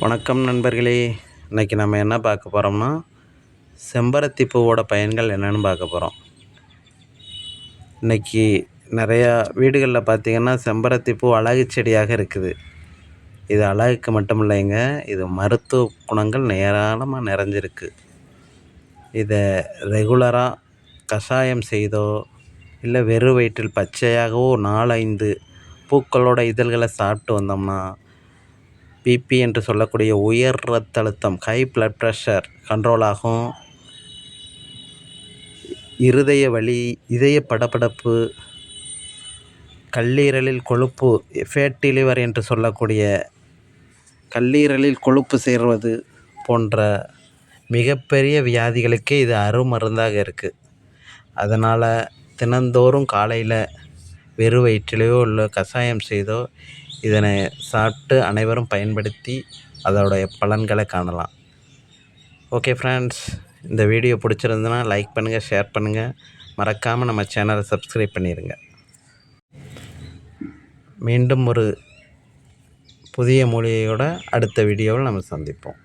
வணக்கம் நண்பர்களே. இன்றைக்கி நம்ம என்ன பார்க்க போகிறோம்னா, செம்பருத்தி பூவோட பயன்கள் என்னென்னு பார்க்க போகிறோம். இன்றைக்கி நிறையா வீடுகளில் பார்த்திங்கன்னா செம்பருத்தி பூ அழகு செடியாக இருக்குது. இது அழகுக்கு மட்டும் இல்லைங்க, இது மருத்துவ குணங்கள் ஏராளமாக நிறைஞ்சிருக்கு. இதை ரெகுலராக கஷாயம் செய்தோ இல்லை வெறும் வயிற்றில் பச்சையாகவோ 4-5 பூக்களோட இதழ்களை சாப்பிட்டு வந்தோம்னா பிபி என்று சொல்லக்கூடிய உயர் இரத்த அழுத்தம், ஹை பிளட் ப்ரெஷர் கண்ட்ரோல் ஆகும். இருதய வலி, இதய படபடப்பு, கல்லீரலில் கொழுப்பு, ஃபேட்டி லிவர் என்று சொல்லக்கூடிய கல்லீரலில் கொழுப்பு சேர்வது போன்ற மிகப்பெரிய வியாதிகளுக்கே இது அருமருந்தாக இருக்குது. அதனால் தினந்தோறும் காலையில் வெறும் வயிற்றிலேயோ இல்லை கஷாயம் செய்தோ இதனை சாப்பிட்டு அனைவரும் பயன்படுத்தி அதோடைய பலன்களை காணலாம். ஓகே ஃப்ரெண்ட்ஸ், இந்த வீடியோ பிடிச்சிருந்ததுன்னா லைக் பண்ணுங்கள், ஷேர் பண்ணுங்கள், மறக்காமல் நம்ம சேனலை சப்ஸ்கிரைப் பண்ணிடுங்க. மீண்டும் ஒரு புதிய மூலிகையோட அடுத்த வீடியோவில் நம்ம சந்திப்போம்.